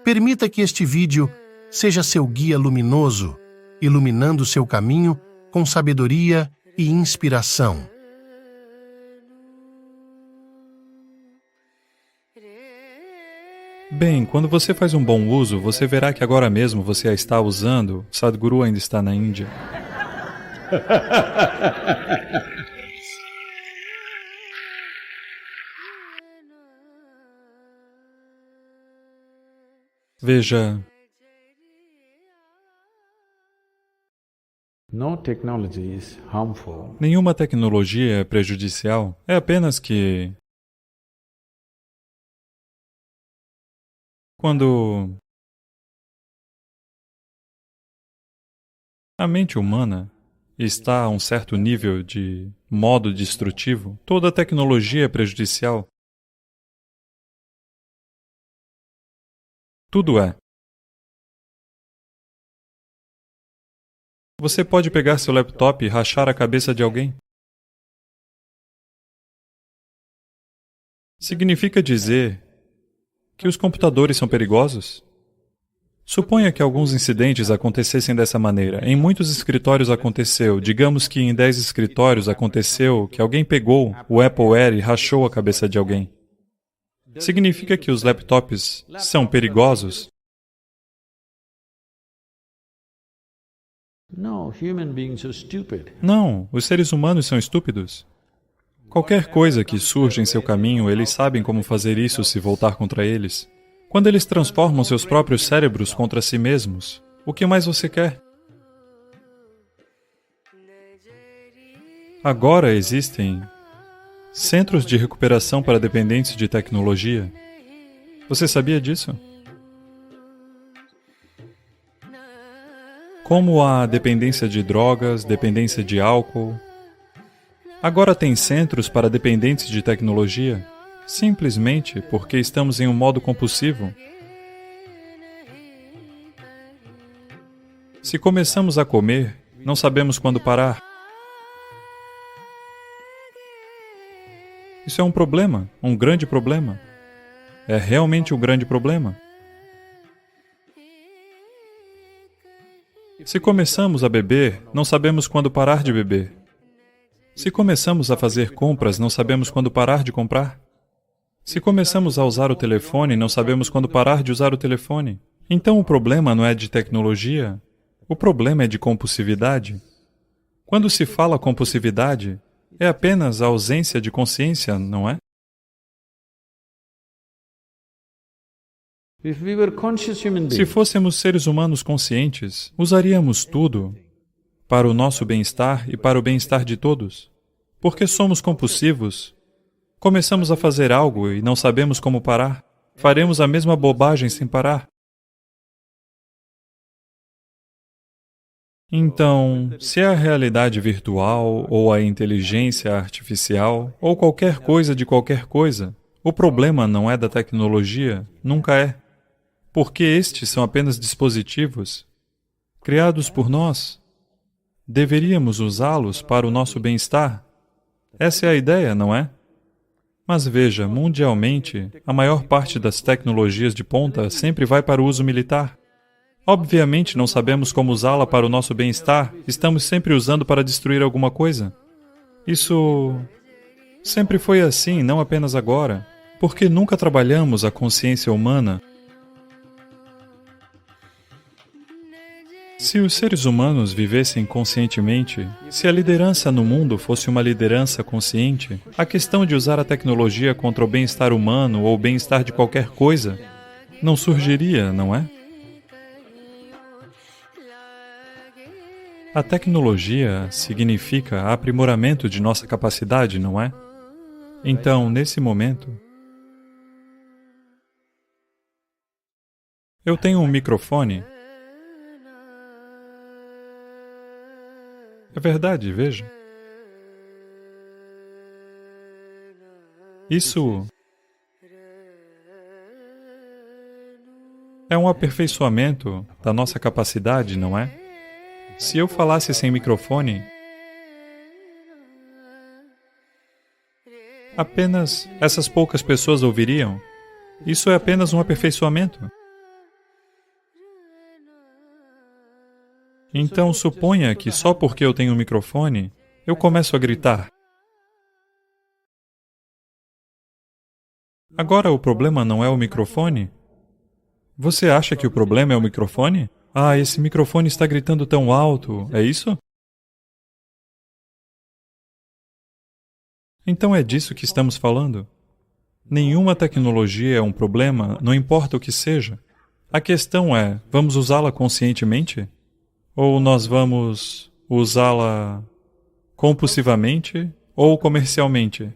Permita que este vídeo seja seu guia luminoso, iluminando seu caminho com sabedoria e inspiração. Bem, quando você faz um bom uso, você verá que agora mesmo você a está usando. Sadhguru ainda está na Índia. Veja, No technology is harmful. nenhuma tecnologia é prejudicial. É apenas que quando a mente humana está a um certo nível de modo destrutivo, toda tecnologia é prejudicial. Tudo é. Você pode pegar seu laptop e rachar a cabeça de alguém. Significa dizer que os computadores são perigosos? Suponha que alguns incidentes acontecessem dessa maneira. Em muitos escritórios aconteceu. Digamos que em 10 escritórios aconteceu que alguém pegou o Appleware e rachou a cabeça de alguém. Significa que os laptops são perigosos? No, human beings are stupid. Não, os seres humanos são estúpidos. Qualquer coisa que surja em seu caminho, eles sabem como fazer isso se voltar contra eles. Quando eles transformam seus próprios cérebros contra si mesmos, o que mais você quer? Agora existem centros de recuperação para dependentes de tecnologia. Você sabia disso? Como a dependência de drogas, dependência de álcool. Agora tem centros para dependentes de tecnologia, simplesmente porque estamos em um modo compulsivo. Se começamos a comer, não sabemos quando parar. Isso é um problema, um grande problema. É realmente um grande problema. Se começamos a beber, não sabemos quando parar de beber. Se começamos a fazer compras, não sabemos quando parar de comprar. Se começamos a usar o telefone, não sabemos quando parar de usar o telefone. Então o problema não é de tecnologia, o problema é de compulsividade. Quando se fala compulsividade, é apenas a ausência de consciência, não é? If we were conscious human Se beings, fôssemos seres humanos conscientes, usaríamos tudo para o nosso bem-estar e para o bem-estar de todos. Porque somos compulsivos, começamos a fazer algo e não sabemos como parar. Faremos a mesma bobagem sem parar. Então, se é a realidade virtual, ou a inteligência artificial, ou qualquer coisa de qualquer coisa, o problema não é da tecnologia, nunca é. Porque estes são apenas dispositivos criados por nós. Deveríamos usá-los para o nosso bem-estar. Essa é a ideia, não é? Mas veja, mundialmente, a maior parte das tecnologias de ponta sempre vai para o uso militar. Obviamente não sabemos como usá-la para o nosso bem-estar, estamos sempre usando para destruir alguma coisa. Isso sempre foi assim, não apenas agora, porque nunca trabalhamos a consciência humana. Se os seres humanos vivessem conscientemente, se a liderança no mundo fosse uma liderança consciente, a questão de usar a tecnologia contra o bem-estar humano ou o bem-estar de qualquer coisa não surgiria, não é? A tecnologia significa aprimoramento de nossa capacidade, não é? Então, nesse momento, eu tenho um microfone. É verdade, veja. Isso é um aperfeiçoamento da nossa capacidade, não é? Se eu falasse sem microfone, Apenas essas poucas pessoas ouviriam. Isso é apenas um aperfeiçoamento. Então, suponha que só porque eu tenho um microfone, eu começo a gritar. Agora, o problema não é o microfone? Você acha que o problema é o microfone? Ah, esse microfone está gritando tão alto, é isso? Então é disso que estamos falando? Nenhuma tecnologia é um problema, não importa o que seja. A questão é, vamos usá-la conscientemente? Ou nós vamos usá-la compulsivamente ou comercialmente?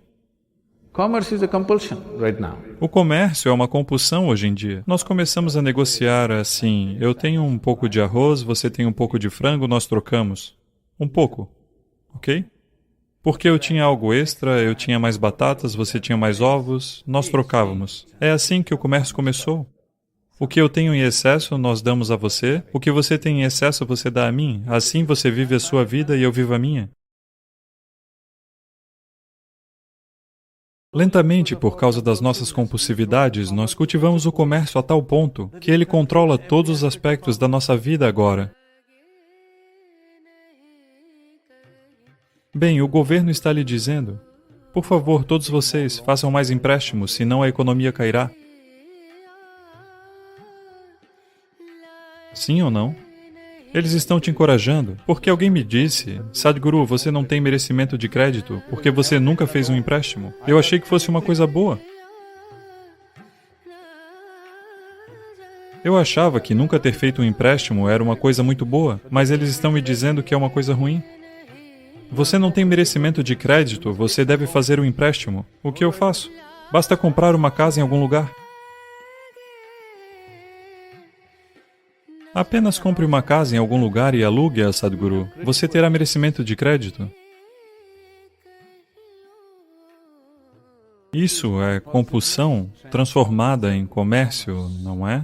Commerce is a compulsion right now. O comércio é uma compulsão hoje em dia. Nós começamos a negociar assim, eu tenho um pouco de arroz, você tem um pouco de frango, nós trocamos. Um pouco, ok? Porque eu tinha algo extra, eu tinha mais batatas, você tinha mais ovos, nós trocávamos. É assim que o comércio começou. O que eu tenho em excesso, nós damos a você. O que você tem em excesso, você dá a mim. Assim você vive a sua vida e eu vivo a minha. Lentamente, por causa das nossas compulsividades, nós cultivamos o comércio a tal ponto que ele controla todos os aspectos da nossa vida agora. Bem, o governo está lhe dizendo, por favor, todos vocês, façam mais empréstimos, senão a economia cairá. Sim ou não? Eles estão te encorajando, porque alguém me disse, Sadhguru, você não tem merecimento de crédito, porque você nunca fez um empréstimo. Eu achei que fosse uma coisa boa. Eu achava que nunca ter feito um empréstimo era uma coisa muito boa, mas eles estão me dizendo que é uma coisa ruim. Você não tem merecimento de crédito, você deve fazer um empréstimo. O que eu faço? Basta comprar uma casa em algum lugar. Apenas compre uma casa em algum lugar e alugue-a, Sadhguru. Você terá merecimento de crédito. Isso é compulsão transformada em comércio, não é?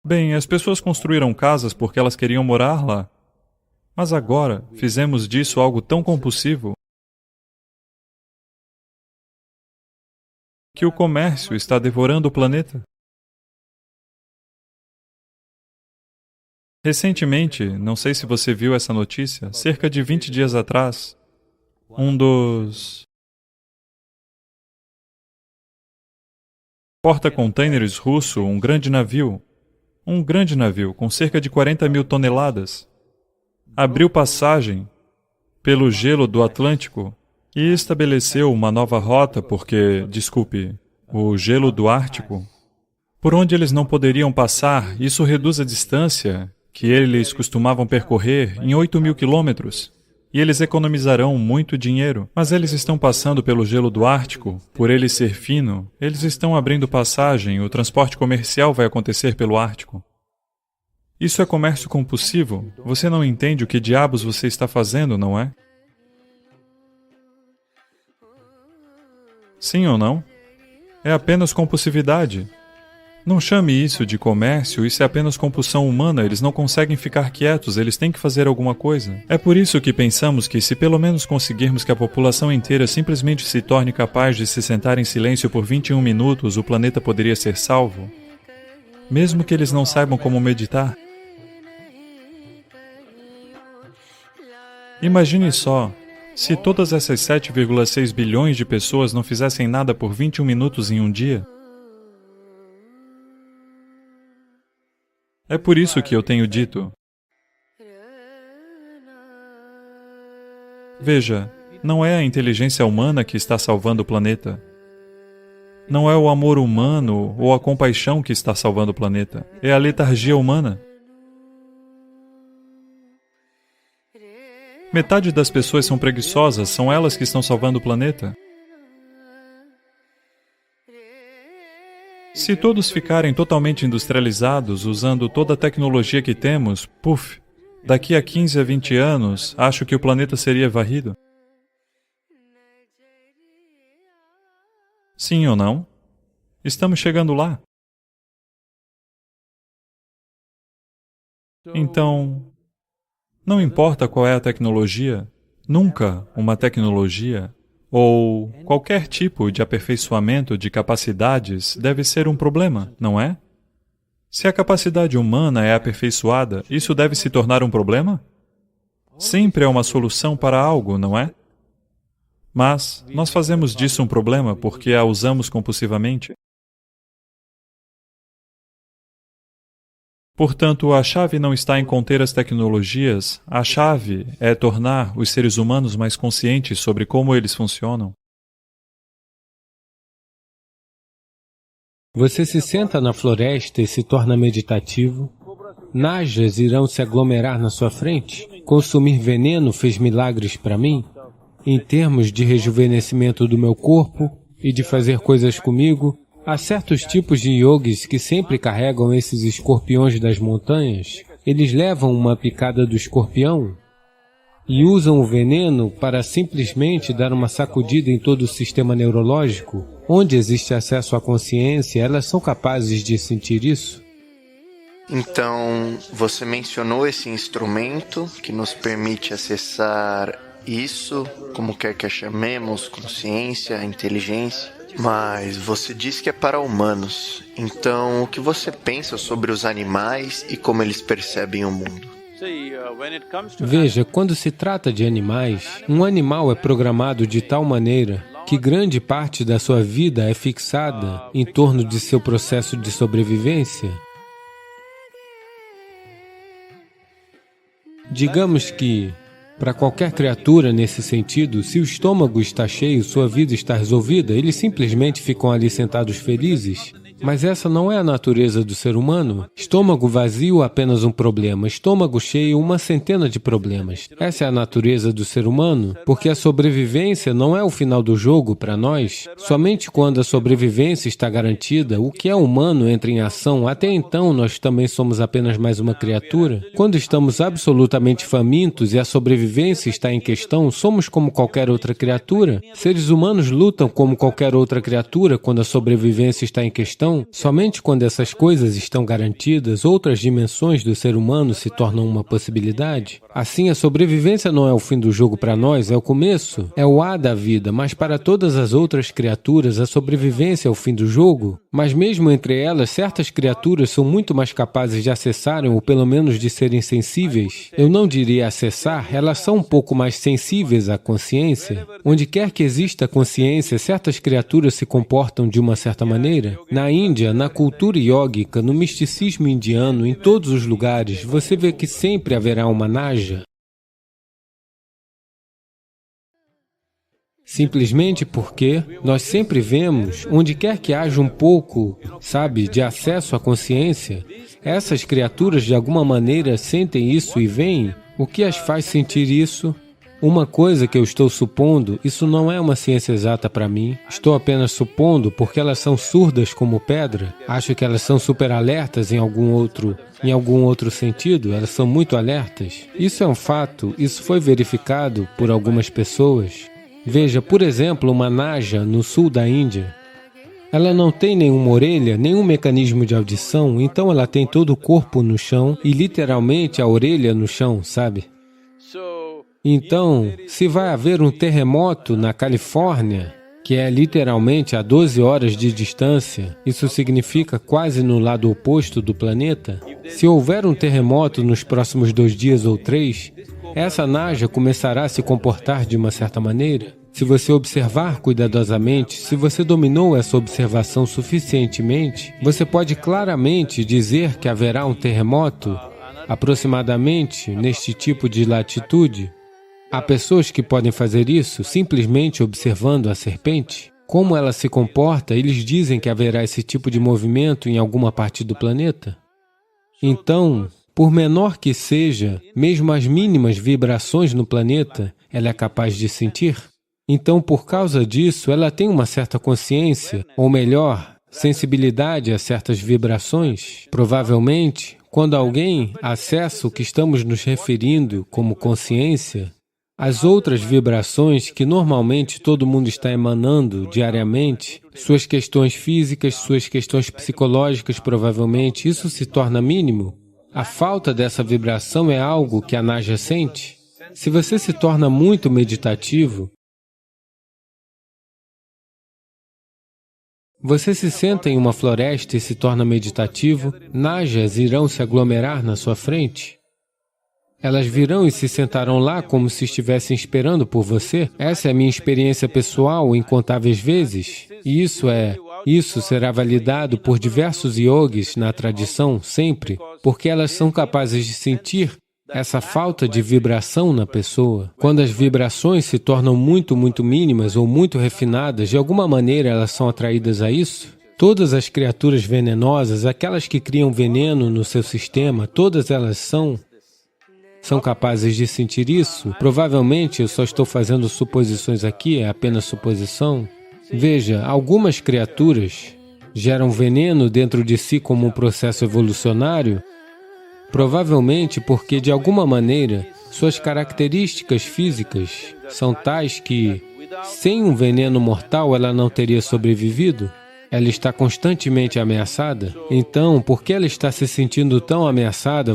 Bem, as pessoas construíram casas porque elas queriam morar lá. Mas agora, fizemos disso algo tão compulsivo que o comércio está devorando o planeta. Recentemente, não sei se você viu essa notícia, cerca de 20 dias atrás, um dos porta-contêineres russo, um grande navio com cerca de 40 mil toneladas, abriu passagem pelo gelo do Atlântico e estabeleceu uma nova rota porque, desculpe, o gelo do Ártico, por onde eles não poderiam passar. Isso reduz a distância que eles costumavam percorrer em 8.000 quilômetros. E eles economizarão muito dinheiro. Mas eles estão passando pelo gelo do Ártico, por ele ser fino, eles estão abrindo passagem, o transporte comercial vai acontecer pelo Ártico. Isso é comércio compulsivo. Você não entende o que diabos você está fazendo, não é? Sim ou não? É apenas compulsividade. Não chame isso de comércio, isso é apenas compulsão humana, eles não conseguem ficar quietos, eles têm que fazer alguma coisa. É por isso que pensamos que se pelo menos conseguirmos que a população inteira simplesmente se torne capaz de se sentar em silêncio por 21 minutos, o planeta poderia ser salvo. Mesmo que eles não saibam como meditar. Imagine só, se todas essas 7,6 bilhões de pessoas não fizessem nada por 21 minutos em um dia. É por isso que eu tenho dito. Veja, não é a inteligência humana que está salvando o planeta. Não é o amor humano ou a compaixão que está salvando o planeta. É a letargia humana. Metade das pessoas são preguiçosas, são elas que estão salvando o planeta. Se todos ficarem totalmente industrializados, usando toda a tecnologia que temos, puf, daqui a 15 a 20 anos, acho que o planeta seria varrido. Sim ou não? Estamos chegando lá. Então, não importa qual é a tecnologia, Nunca uma tecnologia ou qualquer tipo de aperfeiçoamento de capacidades deve ser um problema, não é? Se a capacidade humana é aperfeiçoada, isso deve se tornar um problema? Sempre é uma solução para algo, não é? Mas nós fazemos disso um problema porque a usamos compulsivamente. Portanto, a chave não está em conter as tecnologias, a chave é tornar os seres humanos mais conscientes sobre como eles funcionam. Você se senta na floresta e se torna meditativo. Najas irão se aglomerar na sua frente. Consumir veneno fez milagres para mim, em termos de rejuvenescimento do meu corpo e de fazer coisas comigo. Há certos tipos de yogis que sempre carregam esses escorpiões das montanhas. Eles levam uma picada do escorpião e usam o veneno para simplesmente dar uma sacudida em todo o sistema neurológico. Onde existe acesso à consciência, elas são capazes de sentir isso. Então, você mencionou esse instrumento que nos permite acessar isso, como quer que a chamemos, consciência, inteligência. Mas você diz que é para humanos. Então, o que você pensa sobre os animais e como eles percebem o mundo? Veja, quando se trata de animais, um animal é programado de tal maneira que grande parte da sua vida é fixada em torno de seu processo de sobrevivência. Digamos que, para qualquer criatura nesse sentido, se o estômago está cheio, sua vida está resolvida, eles simplesmente ficam ali sentados felizes. Mas essa não é a natureza do ser humano. Estômago vazio, apenas um problema. Estômago cheio, uma centena de problemas. Essa é a natureza do ser humano, porque a sobrevivência não é o final do jogo para nós. Somente quando a sobrevivência está garantida, o que é humano entra em ação. Até então, nós também somos apenas mais uma criatura. Quando estamos absolutamente famintos e a sobrevivência está em questão, somos como qualquer outra criatura. Seres humanos lutam como qualquer outra criatura quando a sobrevivência está em questão. Somente quando essas coisas estão garantidas, outras dimensões do ser humano se tornam uma possibilidade. Assim, a sobrevivência não é o fim do jogo para nós, é o começo, é o A da vida, mas para todas as outras criaturas, a sobrevivência é o fim do jogo. Mas mesmo entre elas, certas criaturas são muito mais capazes de acessarem, ou pelo menos de serem sensíveis. Eu não diria acessar, elas são um pouco mais sensíveis à consciência. Onde quer que exista consciência, certas criaturas se comportam de uma certa maneira. Na Índia, na cultura iógica, no misticismo indiano, em todos os lugares, você vê que sempre haverá uma naja. Simplesmente porque nós sempre vemos, onde quer que haja um pouco, de acesso à consciência, essas criaturas de alguma maneira sentem isso e veem. O que as faz sentir isso? Uma coisa que eu estou supondo, isso não é uma ciência exata para mim. Estou apenas supondo porque elas são surdas como pedra. Acho que elas são super alertas em algum outro sentido. Elas são muito alertas. Isso é um fato, isso foi verificado por algumas pessoas. Veja, por exemplo, uma naja no sul da Índia. Ela não tem nenhuma orelha, nenhum mecanismo de audição, então ela tem todo o corpo no chão e literalmente a orelha no chão, sabe? Então, se vai haver um terremoto na Califórnia, que é literalmente a 12 horas de distância, isso significa quase no lado oposto do planeta, se houver um terremoto nos próximos 2 dias ou 3, essa naja começará a se comportar de uma certa maneira. Se você observar cuidadosamente, se você dominou essa observação suficientemente, você pode claramente dizer que haverá um terremoto aproximadamente neste tipo de latitude. Há pessoas que podem fazer isso simplesmente observando a serpente. Como ela se comporta, eles dizem que haverá esse tipo de movimento em alguma parte do planeta. Então, por menor que seja, mesmo as mínimas vibrações no planeta, ela é capaz de sentir. Então, por causa disso, ela tem uma certa consciência, ou melhor, sensibilidade a certas vibrações. Provavelmente, quando alguém acessa o que estamos nos referindo como consciência, as outras vibrações que normalmente todo mundo está emanando diariamente, suas questões físicas, suas questões psicológicas, provavelmente, isso se torna mínimo. A falta dessa vibração é algo que a naja sente. Se você se torna muito meditativo, você se senta em uma floresta e se torna meditativo, najas irão se aglomerar na sua frente. Elas virão e se sentarão lá como se estivessem esperando por você. Essa é a minha experiência pessoal incontáveis vezes. E isso será validado por diversos yogis na tradição, sempre, porque elas são capazes de sentir essa falta de vibração na pessoa. Quando as vibrações se tornam muito mínimas ou muito refinadas, de alguma maneira elas são atraídas a isso. Todas as criaturas venenosas, aquelas que criam veneno no seu sistema, todas elas são capazes de sentir isso. Provavelmente eu só estou fazendo suposições aqui, é apenas suposição. Veja, algumas criaturas geram veneno dentro de si como um processo evolucionário, provavelmente porque, de alguma maneira, suas características físicas são tais que, sem um veneno mortal, ela não teria sobrevivido. Ela está constantemente ameaçada. Então, por que ela está se sentindo tão ameaçada,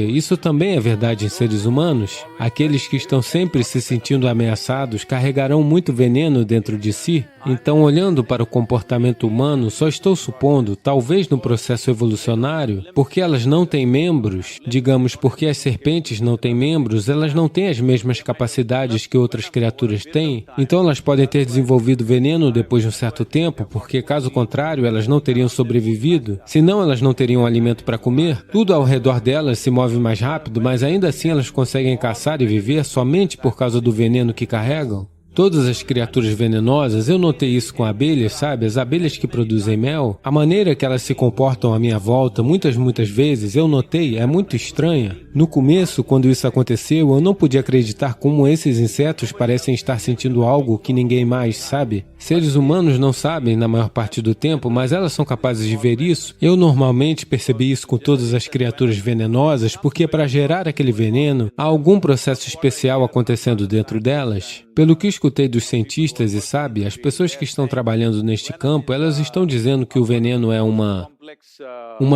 Isso também é verdade em seres humanos. Aqueles que estão sempre se sentindo ameaçados carregarão muito veneno dentro de si. Então, olhando para o comportamento humano, só estou supondo, talvez no processo evolucionário, porque elas não têm membros, digamos, porque as serpentes não têm membros, elas não têm as mesmas capacidades que outras criaturas têm. Então, elas podem ter desenvolvido veneno depois de um certo tempo, porque caso contrário, elas não teriam sobrevivido, senão elas não teriam alimento para comer. Tudo ao redor delas se move mais rápido, mas ainda assim elas conseguem caçar e viver somente por causa do veneno que carregam. Todas as criaturas venenosas, eu notei isso com abelhas, sabe? As abelhas que produzem mel, a maneira que elas se comportam à minha volta, muitas vezes, eu notei, é muito estranha. No começo, quando isso aconteceu, eu não podia acreditar como esses insetos parecem estar sentindo algo que ninguém mais sabe. Seres humanos não sabem na maior parte do tempo, mas elas são capazes de ver isso. Eu normalmente percebi isso com todas as criaturas venenosas, porque para gerar aquele veneno, há algum processo especial acontecendo dentro delas. Pelo que escutei dos cientistas e sabe, as pessoas que estão trabalhando neste campo, elas estão dizendo que o veneno é uma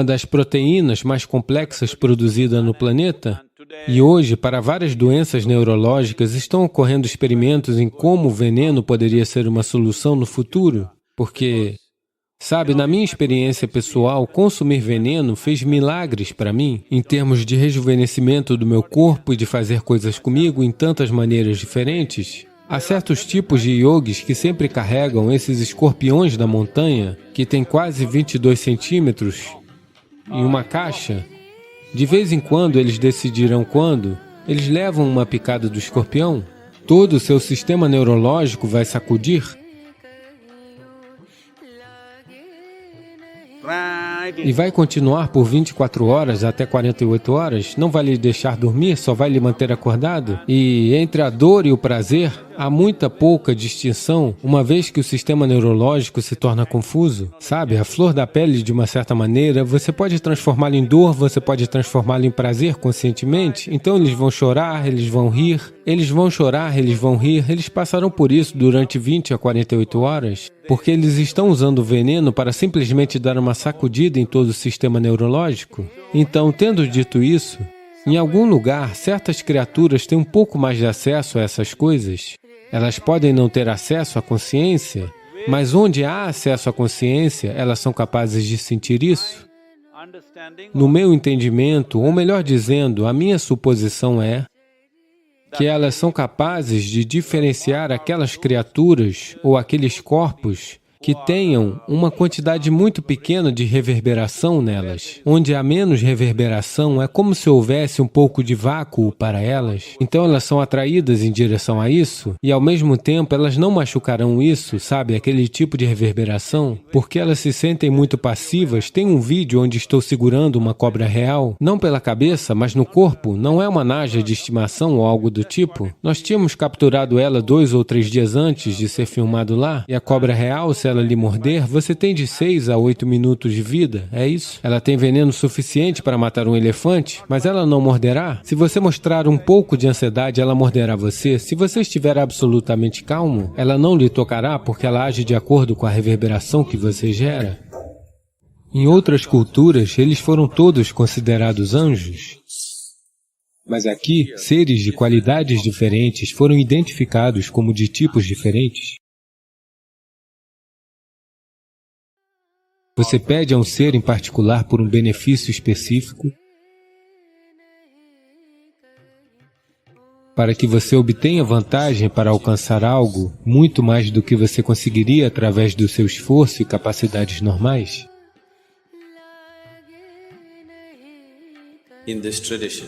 das proteínas mais complexas produzida no planeta. E hoje, para várias doenças neurológicas, estão ocorrendo experimentos em como o veneno poderia ser uma solução no futuro. Porque, sabe, na minha experiência pessoal, consumir veneno fez milagres para mim, em termos de rejuvenescimento do meu corpo e de fazer coisas comigo em tantas maneiras diferentes. Há certos tipos de yogis que sempre carregam esses escorpiões da montanha, que têm quase 22 centímetros, em uma caixa. De vez em quando eles decidirão quando, eles levam uma picada do escorpião, todo o seu sistema neurológico vai sacudir. E vai continuar por 24 horas até 48 horas, não vai lhe deixar dormir, só vai lhe manter acordado. E entre a dor e o prazer, há muita pouca distinção, uma vez que o sistema neurológico se torna confuso. Sabe, a flor da pele, de uma certa maneira, você pode transformá-la em dor, você pode transformá-la em prazer conscientemente. Então eles vão chorar, eles vão rir, eles vão chorar, eles vão rir, eles passarão por isso durante 20 a 48 horas, porque eles estão usando o veneno para simplesmente dar uma sacudida em todo o sistema neurológico. Então, tendo dito isso, em algum lugar, certas criaturas têm um pouco mais de acesso a essas coisas. Elas podem não ter acesso à consciência, mas onde há acesso à consciência, elas são capazes de sentir isso. No meu entendimento, ou melhor dizendo, a minha suposição é que elas são capazes de diferenciar aquelas criaturas ou aqueles corpos que tenham uma quantidade muito pequena de reverberação nelas. Onde há menos reverberação, é como se houvesse um pouco de vácuo para elas. Então elas são atraídas em direção a isso, e ao mesmo tempo elas não machucarão isso, sabe, aquele tipo de reverberação, porque elas se sentem muito passivas. Tem um vídeo onde estou segurando uma cobra real, não pela cabeça, mas no corpo, não é uma naja de estimação ou algo do tipo. Nós tínhamos capturado ela 2 ou 3 dias antes de ser filmado lá, e a cobra real, se ela lhe morder, você tem de 6 a 8 minutos de vida, é isso? Ela tem veneno suficiente para matar um elefante, mas ela não morderá? Se você mostrar um pouco de ansiedade, ela morderá você. Se você estiver absolutamente calmo, ela não lhe tocará porque ela age de acordo com a reverberação que você gera. Em outras culturas, eles foram todos considerados anjos. Mas aqui, seres de qualidades diferentes foram identificados como de tipos diferentes. Você pede a um ser em particular por um benefício específico, para que você obtenha vantagem para alcançar algo muito mais do que você conseguiria através do seu esforço e capacidades normais.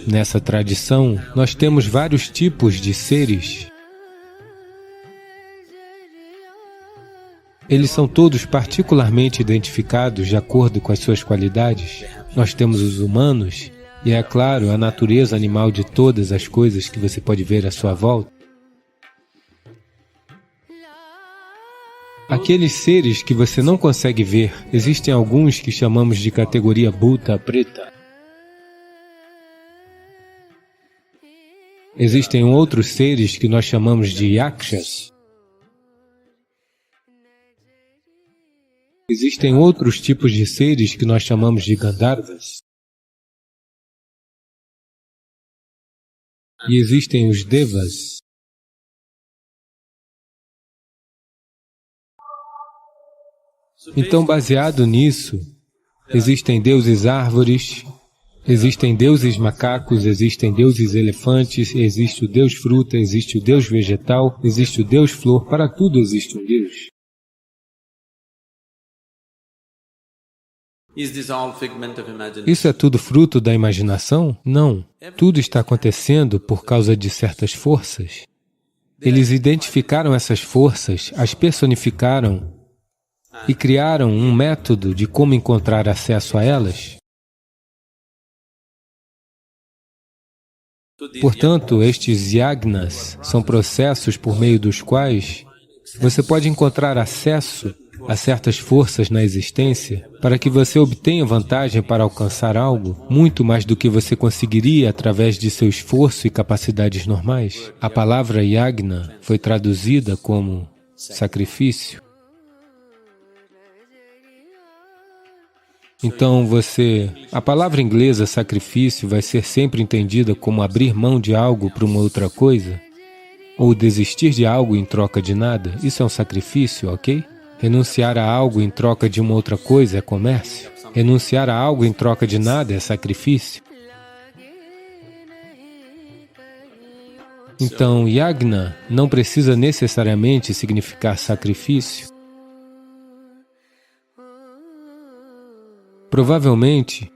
Nessa tradição, nós temos vários tipos de seres. Eles são todos particularmente identificados de acordo com as suas qualidades. Nós temos os humanos, e é claro, a natureza animal de todas as coisas que você pode ver à sua volta. Aqueles seres que você não consegue ver, existem alguns que chamamos de categoria Bhuta Preta. Existem outros seres que nós chamamos de Yakshas. Existem outros tipos de seres que nós chamamos de Gandharvas. E existem os Devas. Então, baseado nisso, existem deuses árvores, existem deuses macacos, existem deuses elefantes, existe o deus fruta, existe o deus vegetal, existe o deus flor, para tudo existe um deus. Isso é tudo fruto da imaginação? Não. Tudo está acontecendo por causa de certas forças. Eles identificaram essas forças, as personificaram e criaram um método de como encontrar acesso a elas. Portanto, estes yagnas são processos por meio dos quais você pode encontrar acesso a certas forças na existência para que você obtenha vantagem para alcançar algo muito mais do que você conseguiria através de seu esforço e capacidades normais. A palavra yagna foi traduzida como sacrifício. Então a palavra inglesa sacrifício vai ser sempre entendida como abrir mão de algo para uma outra coisa, ou desistir de algo em troca de nada. Isso é um sacrifício, ok? Renunciar a algo em troca de uma outra coisa é comércio. Renunciar a algo em troca de nada é sacrifício. Então, yagna não precisa necessariamente significar sacrifício. Provavelmente,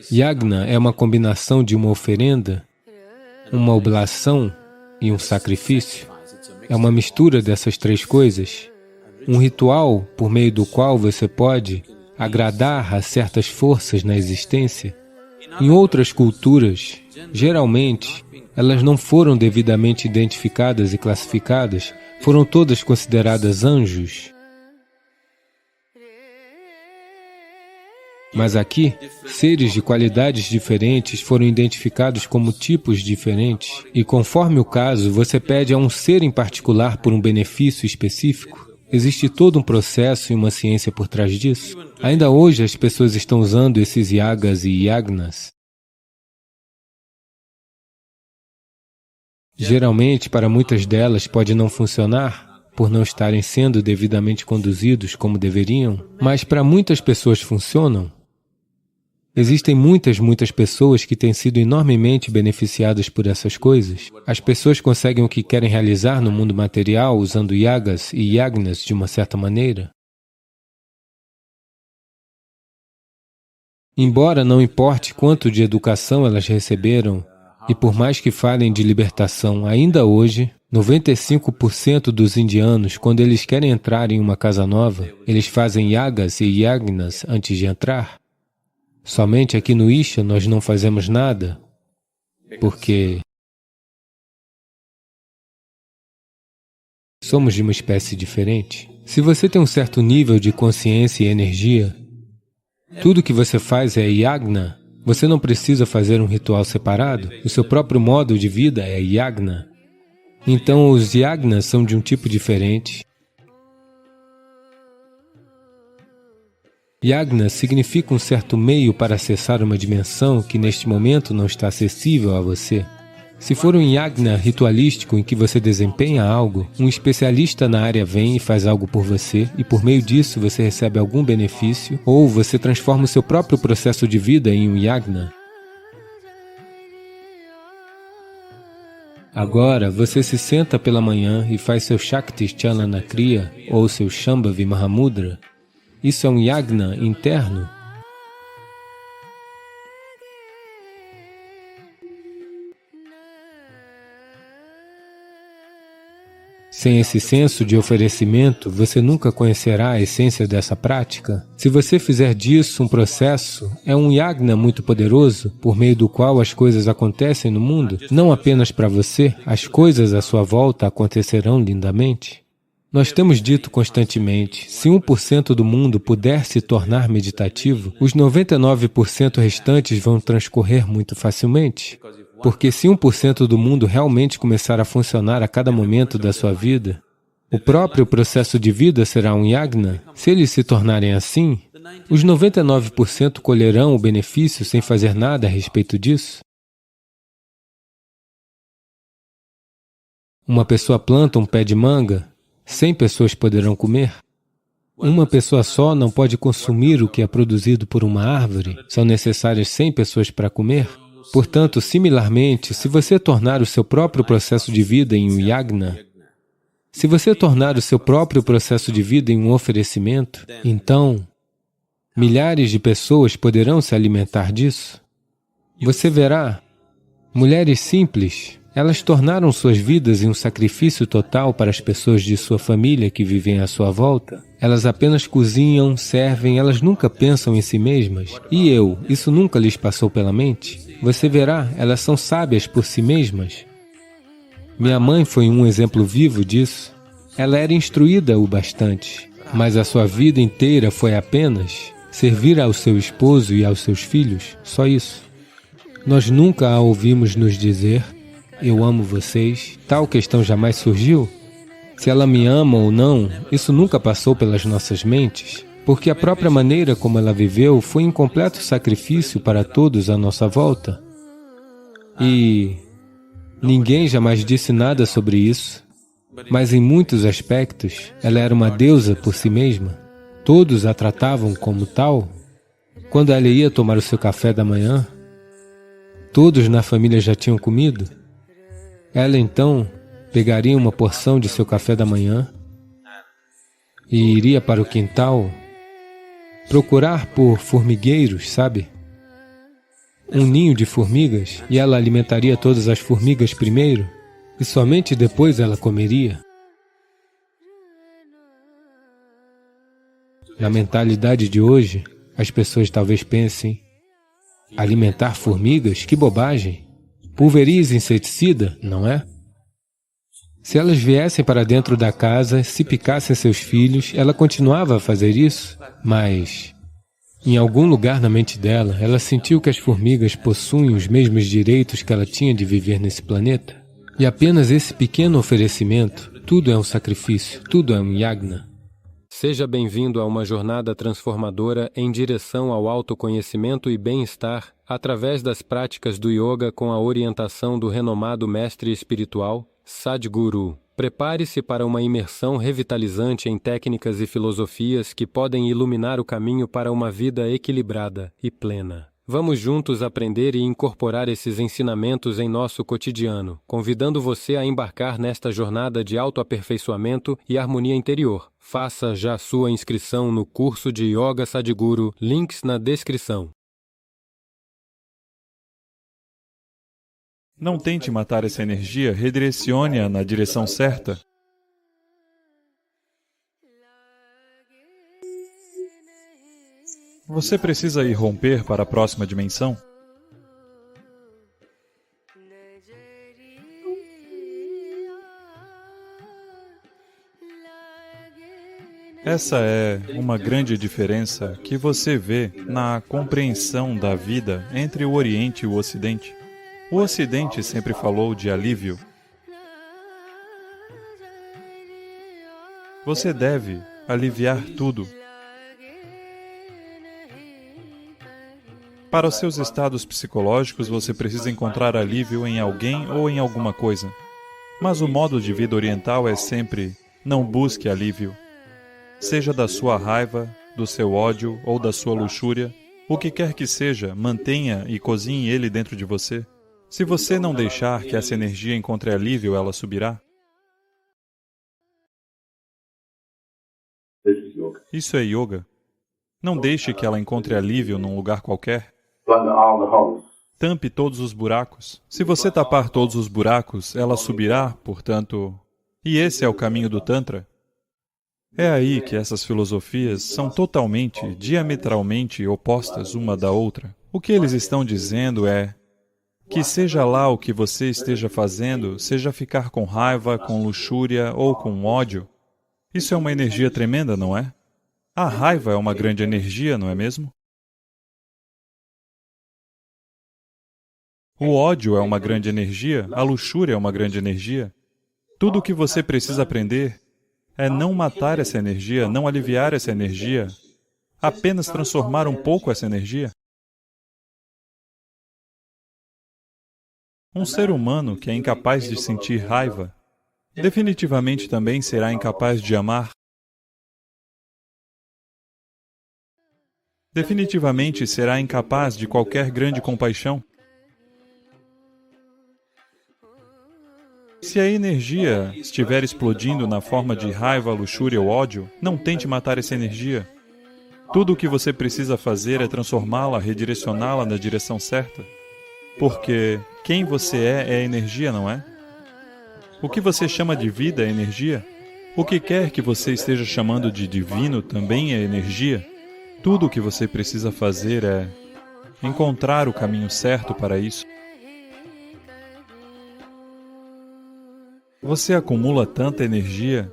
yagna é uma combinação de uma oferenda, uma oblação e um sacrifício. É uma mistura dessas três coisas. Um ritual por meio do qual você pode agradar a certas forças na existência. Em outras culturas, geralmente, elas não foram devidamente identificadas e classificadas, foram todas consideradas anjos. Mas aqui, seres de qualidades diferentes foram identificados como tipos diferentes, e conforme o caso, você pede a um ser em particular por um benefício específico. Existe todo um processo e uma ciência por trás disso. Ainda hoje as pessoas estão usando esses yagas e yagnas. Geralmente, para muitas delas pode não funcionar, por não estarem sendo devidamente conduzidos como deveriam, mas para muitas pessoas funcionam. Existem muitas pessoas que têm sido enormemente beneficiadas por essas coisas. As pessoas conseguem o que querem realizar no mundo material usando yagas e yagnas de uma certa maneira. Embora não importe quanto de educação elas receberam, e por mais que falem de libertação, ainda hoje, 95% dos indianos, quando eles querem entrar em uma casa nova, eles fazem yagas e yagnas antes de entrar. Somente aqui no Isha nós não fazemos nada, porque somos de uma espécie diferente. Se você tem um certo nível de consciência e energia, tudo que você faz é yagna, você não precisa fazer um ritual separado, o seu próprio modo de vida é yagna. Então os yagnas são de um tipo diferente. Yagna significa um certo meio para acessar uma dimensão que neste momento não está acessível a você. Se for um yagna ritualístico em que você desempenha algo, um especialista na área vem e faz algo por você, e por meio disso você recebe algum benefício, ou você transforma o seu próprio processo de vida em um yagna. Agora, você se senta pela manhã e faz seu Shakti Chalana Kriya, ou seu Shambhavi Mahamudra. Isso é um yagna interno. Sem esse senso de oferecimento, você nunca conhecerá a essência dessa prática. Se você fizer disso um processo, é um yagna muito poderoso, por meio do qual as coisas acontecem no mundo, não apenas para você, as coisas à sua volta acontecerão lindamente. Nós temos dito constantemente, se 1% do mundo puder se tornar meditativo, os 99% restantes vão transcorrer muito facilmente. Porque se 1% do mundo realmente começar a funcionar a cada momento da sua vida, o próprio processo de vida será um yagna. Se eles se tornarem assim, os 99% colherão o benefício sem fazer nada a respeito disso. Uma pessoa planta um pé de manga, 100 pessoas poderão comer. Uma pessoa só não pode consumir o que é produzido por uma árvore. São necessárias 100 pessoas para comer. Portanto, similarmente, se você tornar o seu próprio processo de vida em um yagna, se você tornar o seu próprio processo de vida em um oferecimento, então, milhares de pessoas poderão se alimentar disso. Você verá, mulheres simples, elas tornaram suas vidas em um sacrifício total para as pessoas de sua família que vivem à sua volta. Elas apenas cozinham, servem, elas nunca pensam em si mesmas. E isso nunca lhes passou pela mente? Você verá, elas são sábias por si mesmas. Minha mãe foi um exemplo vivo disso. Ela era instruída o bastante, mas a sua vida inteira foi apenas servir ao seu esposo e aos seus filhos, só isso. Nós nunca a ouvimos nos dizer, eu amo vocês, tal questão jamais surgiu. Se ela me ama ou não, isso nunca passou pelas nossas mentes. Porque a própria maneira como ela viveu foi um completo sacrifício para todos à nossa volta. E ninguém jamais disse nada sobre isso, mas em muitos aspectos, ela era uma deusa por si mesma. Todos a tratavam como tal. Quando ela ia tomar o seu café da manhã, todos na família já tinham comido. Ela então pegaria uma porção de seu café da manhã e iria para o quintal procurar por formigueiros, sabe? Um ninho de formigas, e ela alimentaria todas as formigas primeiro, e somente depois ela comeria. Na mentalidade de hoje, as pessoas talvez pensem, alimentar formigas? Que bobagem! Pulverize inseticida, não é? Se elas viessem para dentro da casa, se picassem seus filhos, ela continuava a fazer isso, mas em algum lugar na mente dela, ela sentiu que as formigas possuem os mesmos direitos que ela tinha de viver nesse planeta. E apenas esse pequeno oferecimento, tudo é um sacrifício, tudo é um yagna. Seja bem-vindo a uma jornada transformadora em direção ao autoconhecimento e bem-estar através das práticas do yoga com a orientação do renomado mestre espiritual, Sadhguru. Prepare-se para uma imersão revitalizante em técnicas e filosofias que podem iluminar o caminho para uma vida equilibrada e plena. Vamos juntos aprender e incorporar esses ensinamentos em nosso cotidiano, convidando você a embarcar nesta jornada de autoaperfeiçoamento e harmonia interior. Faça já sua inscrição no curso de Yoga Sadhguru, links na descrição. Não tente matar essa energia, redirecione-a na direção certa. Você precisa ir romper para a próxima dimensão? Essa é uma grande diferença que você vê na compreensão da vida entre o Oriente e o Ocidente. O Ocidente sempre falou de alívio. Você deve aliviar tudo. Para os seus estados psicológicos, você precisa encontrar alívio em alguém ou em alguma coisa. Mas o modo de vida oriental é sempre: não busque alívio. Seja da sua raiva, do seu ódio ou da sua luxúria, o que quer que seja, mantenha e cozinhe ele dentro de você. Se você não deixar que essa energia encontre alívio, ela subirá. Isso é yoga. Não deixe que ela encontre alívio num lugar qualquer. Tampe todos os buracos. Se você tapar todos os buracos, ela subirá, portanto... E esse é o caminho do Tantra. É aí que essas filosofias são totalmente, diametralmente opostas uma da outra. O que eles estão dizendo é que seja lá o que você esteja fazendo, seja ficar com raiva, com luxúria ou com ódio, isso é uma energia tremenda, não é? A raiva é uma grande energia, não é mesmo? O ódio é uma grande energia, a luxúria é uma grande energia. Tudo o que você precisa aprender é não matar essa energia, não aliviar essa energia, apenas transformar um pouco essa energia. Um ser humano que é incapaz de sentir raiva, definitivamente também será incapaz de amar. Definitivamente será incapaz de qualquer grande compaixão. Se a energia estiver explodindo na forma de raiva, luxúria ou ódio, não tente matar essa energia. Tudo o que você precisa fazer é transformá-la, redirecioná-la na direção certa. Porque quem você é energia, não é? O que você chama de vida é energia. O que quer que você esteja chamando de divino também é energia. Tudo o que você precisa fazer é encontrar o caminho certo para isso. Você acumula tanta energia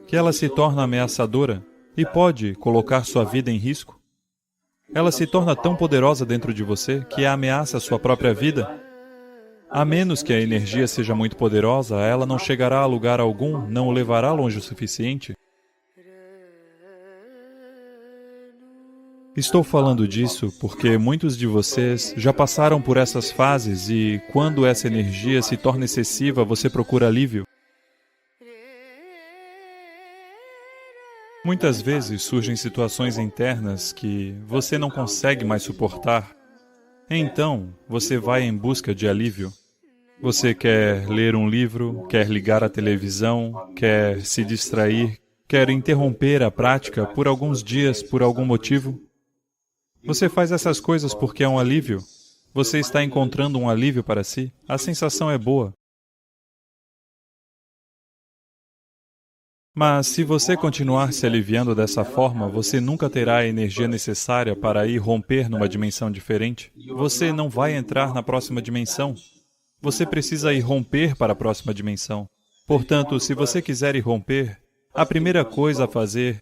que ela se torna ameaçadora e pode colocar sua vida em risco. Ela se torna tão poderosa dentro de você que ameaça a sua própria vida. A menos que a energia seja muito poderosa, ela não chegará a lugar algum, não o levará longe o suficiente. Estou falando disso porque muitos de vocês já passaram por essas fases e, quando essa energia se torna excessiva, você procura alívio. Muitas vezes surgem situações internas que você não consegue mais suportar. Então, você vai em busca de alívio. Você quer ler um livro, quer ligar a televisão, quer se distrair, quer interromper a prática por alguns dias, por algum motivo. Você faz essas coisas porque é um alívio. Você está encontrando um alívio para si. A sensação é boa. Mas se você continuar se aliviando dessa forma, você nunca terá a energia necessária para ir romper numa dimensão diferente. Você não vai entrar na próxima dimensão. Você precisa ir romper para a próxima dimensão. Portanto, se você quiser ir romper, a primeira coisa a fazer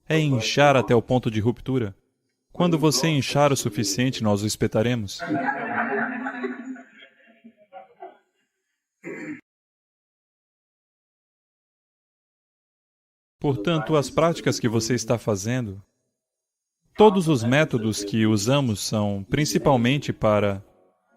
é inchar até o ponto de ruptura. Quando você inchar o suficiente, nós o espetaremos. Portanto, as práticas que você está fazendo, todos os métodos que usamos são principalmente para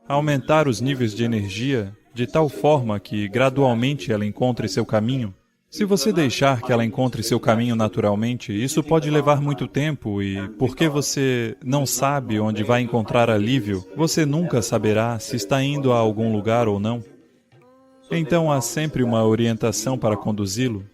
aumentar os níveis de energia de tal forma que gradualmente ela encontre seu caminho. Se você deixar que ela encontre seu caminho naturalmente, isso pode levar muito tempo e, porque você não sabe onde vai encontrar alívio, você nunca saberá se está indo a algum lugar ou não. Então há sempre uma orientação para conduzi-lo.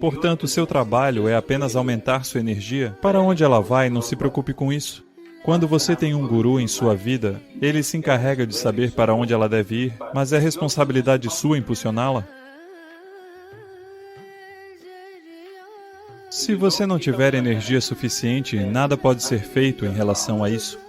Portanto, seu trabalho é apenas aumentar sua energia. Para onde ela vai, não se preocupe com isso. Quando você tem um guru em sua vida, ele se encarrega de saber para onde ela deve ir, mas é responsabilidade sua impulsioná-la. Se você não tiver energia suficiente, nada pode ser feito em relação a isso.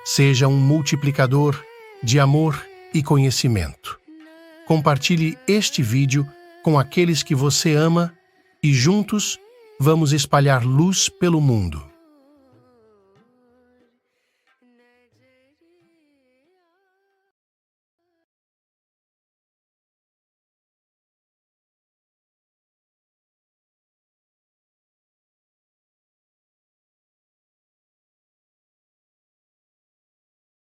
Seja um multiplicador de amor e conhecimento. Compartilhe este vídeo com aqueles que você ama e juntos vamos espalhar luz pelo mundo.